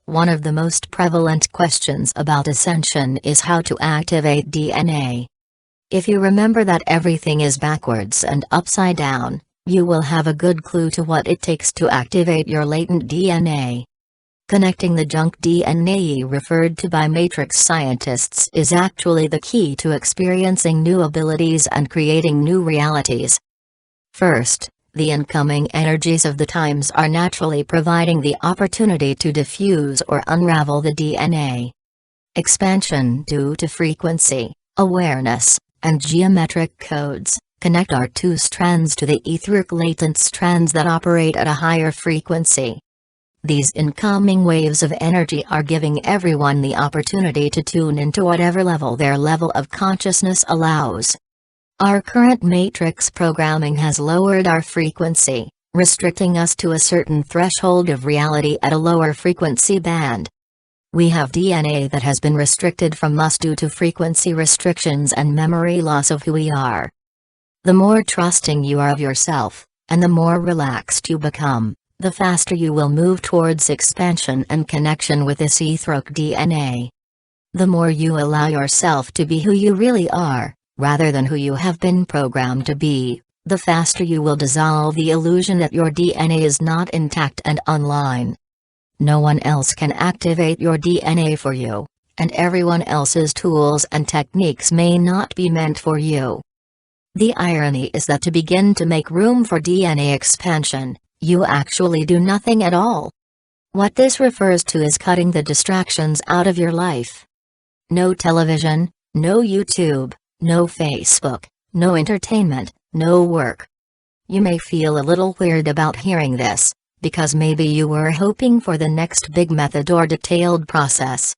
One of the most prevalent questions about ascension is how to activate DNA. If you remember that everything is backwards and upside down, you will have a good clue to what it takes to activate your latent DNA. Connecting the junk DNA referred to by matrix scientists is actually the key to experiencing new abilities and creating new realities. First, the incoming energies of the times are naturally providing the opportunity to diffuse or unravel the DNA. Expansion due to frequency, awareness, and geometric codes connect our two strands to the etheric latent strands that operate at a higher frequency. These incoming waves of energy are giving everyone the opportunity to tune into whatever level their level of consciousness allows. Our current matrix programming has lowered our frequency, restricting us to a certain threshold of reality at a lower frequency band. We have DNA that has been restricted from us due to frequency restrictions and memory loss of who we are. The more trusting you are of yourself, and the more relaxed you become, the faster you will move towards expansion and connection with this etheric DNA. The more you allow yourself to be who you really are, rather than who you have been programmed to be, the faster you will dissolve the illusion that your DNA is not intact and online. No one else can activate your DNA for you, and everyone else's tools and techniques may not be meant for you. The irony is that to begin to make room for DNA expansion, you actually do nothing at all. What this refers to is cutting the distractions out of your life. No television, no YouTube, no Facebook, no entertainment, no work. You may feel a little weird about hearing this, because maybe you were hoping for the next big method or detailed process.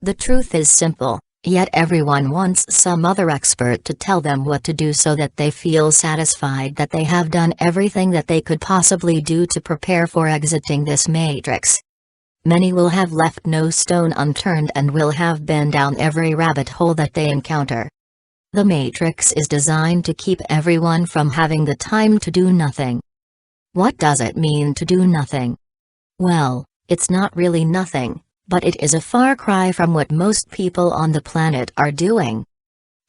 The truth is simple, yet everyone wants some other expert to tell them what to do so that they feel satisfied that they have done everything that they could possibly do to prepare for exiting this matrix. Many will have left no stone unturned and will have been down every rabbit hole that they encounter. The matrix is designed to keep everyone from having the time to do nothing. What does it mean to do nothing? Well, it's not really nothing, but it is a far cry from what most people on the planet are doing.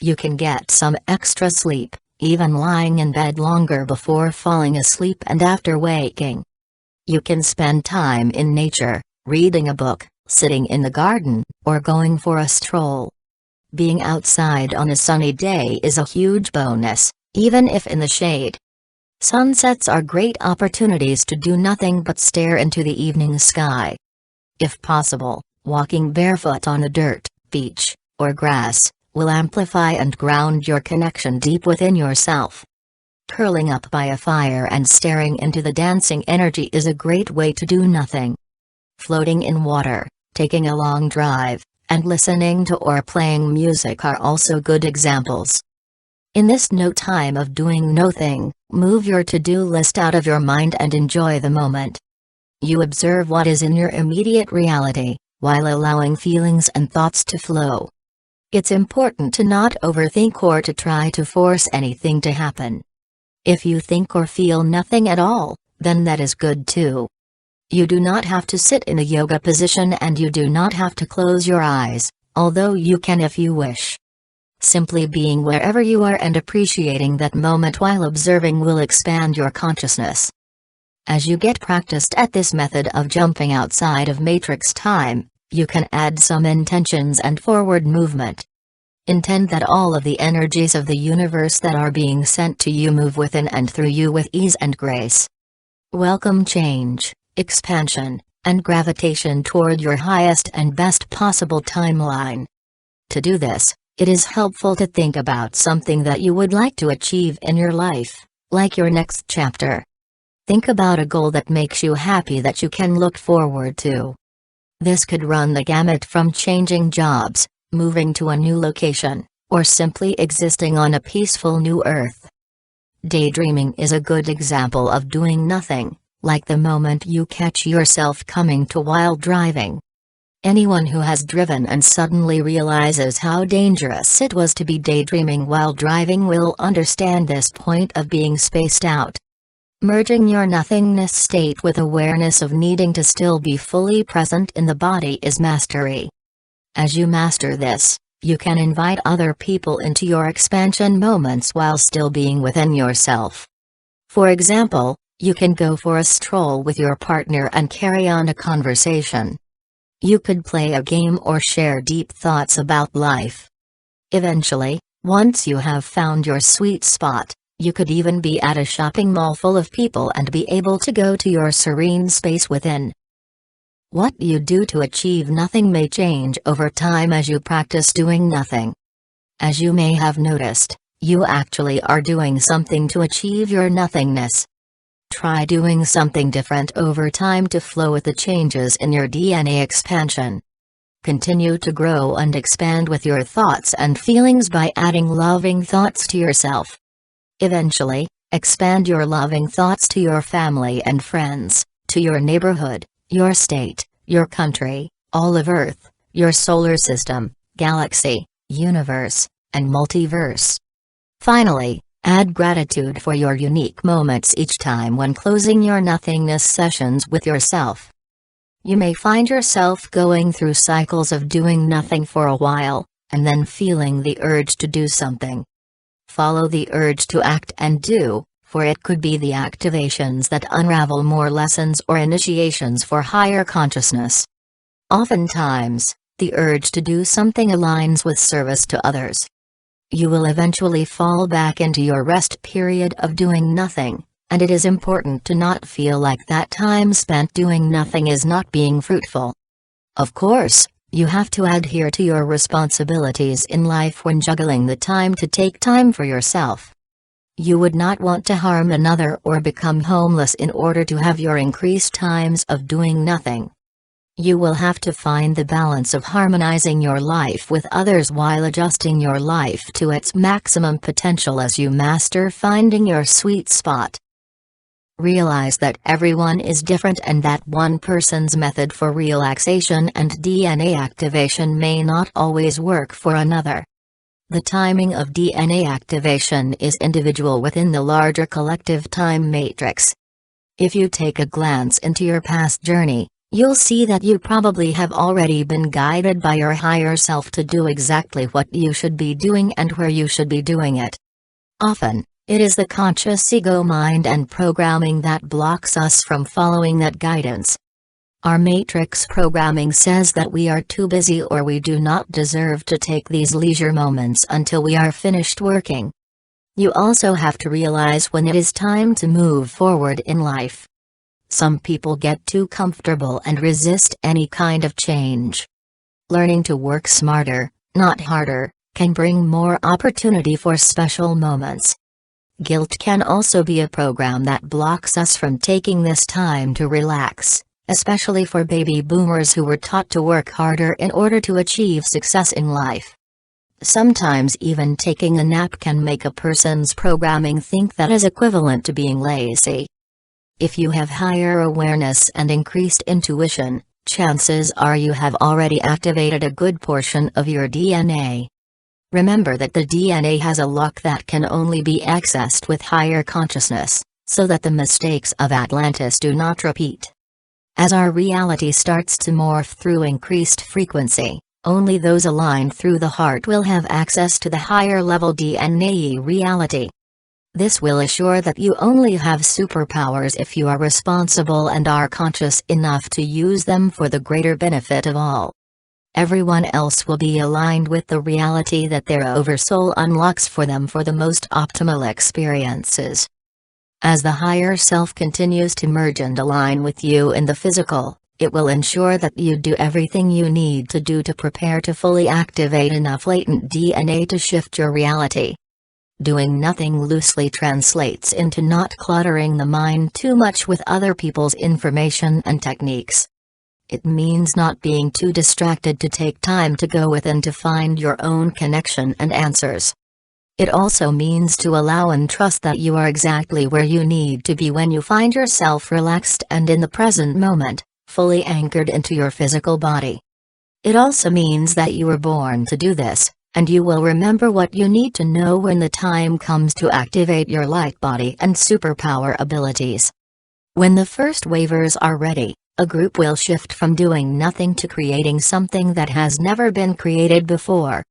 You can get some extra sleep, even lying in bed longer before falling asleep and after waking. You can spend time in nature, reading a book, sitting in the garden, or going for a stroll. Being outside on a sunny day is a huge bonus, even if in the shade. Sunsets are great opportunities to do nothing but stare into the evening sky. If possible, walking barefoot on the dirt, beach, or grass, will amplify and ground your connection deep within yourself. Curling up by a fire and staring into the dancing energy is a great way to do nothing. Floating in water, taking a long drive, and listening to or playing music are also good examples. In this no time of doing nothing, move your to-do list out of your mind and enjoy the moment. You observe what is in your immediate reality, while allowing feelings and thoughts to flow. It's important to not overthink or to try to force anything to happen. If you think or feel nothing at all, then that is good too. You do not have to sit in a yoga position and you do not have to close your eyes, although you can if you wish. Simply being wherever you are and appreciating that moment while observing will expand your consciousness. As you get practiced at this method of jumping outside of matrix time, you can add some intentions and forward movement. Intend that all of the energies of the universe that are being sent to you move within and through you with ease and grace. Welcome change, expansion, and gravitation toward your highest and best possible timeline. To do this, it is helpful to think about something that you would like to achieve in your life, like your next chapter. Think about a goal that makes you happy that you can look forward to. This could run the gamut from changing jobs, moving to a new location, or simply existing on a peaceful new earth. Daydreaming is a good example of doing nothing, like the moment you catch yourself coming to while driving. Anyone who has driven and suddenly realizes how dangerous it was to be daydreaming while driving will understand this point of being spaced out. Merging your nothingness state with awareness of needing to still be fully present in the body is mastery. As you master this, you can invite other people into your expansion moments while still being within yourself. For example, you can go for a stroll with your partner and carry on a conversation. You could play a game or share deep thoughts about life. Eventually, once you have found your sweet spot, you could even be at a shopping mall full of people and be able to go to your serene space within. What you do to achieve nothing may change over time as you practice doing nothing. As you may have noticed, you actually are doing something to achieve your nothingness. Try doing something different over time to flow with the changes in your DNA expansion. Continue to grow and expand with your thoughts and feelings by adding loving thoughts to yourself. Eventually, expand your loving thoughts to your family and friends, to your neighborhood, your state, your country, all of Earth, your solar system, galaxy, universe, and multiverse. Finally, add gratitude for your unique moments each time when closing your nothingness sessions with yourself. You may find yourself going through cycles of doing nothing for a while, and then feeling the urge to do something. Follow the urge to act and do, for it could be the activations that unravel more lessons or initiations for higher consciousness. Oftentimes, the urge to do something aligns with service to others. You will eventually fall back into your rest period of doing nothing, and it is important to not feel like that time spent doing nothing is not being fruitful. Of course, you have to adhere to your responsibilities in life when juggling the time to take time for yourself. You would not want to harm another or become homeless in order to have your increased times of doing nothing. You will have to find the balance of harmonizing your life with others while adjusting your life to its maximum potential as you master finding your sweet spot. Realize that everyone is different and that one person's method for relaxation and DNA activation may not always work for another. The timing of DNA activation is individual within the larger collective time matrix. If you take a glance into your past journey, you'll see that you probably have already been guided by your higher self to do exactly what you should be doing and where you should be doing it. Often, it is the conscious ego mind and programming that blocks us from following that guidance. Our matrix programming says that we are too busy or we do not deserve to take these leisure moments until we are finished working. You also have to realize when it is time to move forward in life. Some people get too comfortable and resist any kind of change. Learning to work smarter, not harder, can bring more opportunity for special moments. Guilt can also be a program that blocks us from taking this time to relax, especially for baby boomers who were taught to work harder in order to achieve success in life. Sometimes even taking a nap can make a person's programming think that is equivalent to being lazy. If you have higher awareness and increased intuition, chances are you have already activated a good portion of your DNA. Remember that the DNA has a lock that can only be accessed with higher consciousness, so that the mistakes of Atlantis do not repeat. As our reality starts to morph through increased frequency, only those aligned through the heart will have access to the higher level DNA reality. This will assure that you only have superpowers if you are responsible and are conscious enough to use them for the greater benefit of all. Everyone else will be aligned with the reality that their oversoul unlocks for them for the most optimal experiences. As the higher self continues to merge and align with you in the physical, it will ensure that you do everything you need to do to prepare to fully activate enough latent DNA to shift your reality. Doing nothing loosely translates into not cluttering the mind too much with other people's information and techniques. It means not being too distracted to take time to go within to find your own connection and answers. It also means to allow and trust that you are exactly where you need to be when you find yourself relaxed and in the present moment, fully anchored into your physical body. It also means that you were born to do this, and you will remember what you need to know when the time comes to activate your light body and superpower abilities. When the first waivers are ready, a group will shift from doing nothing to creating something that has never been created before.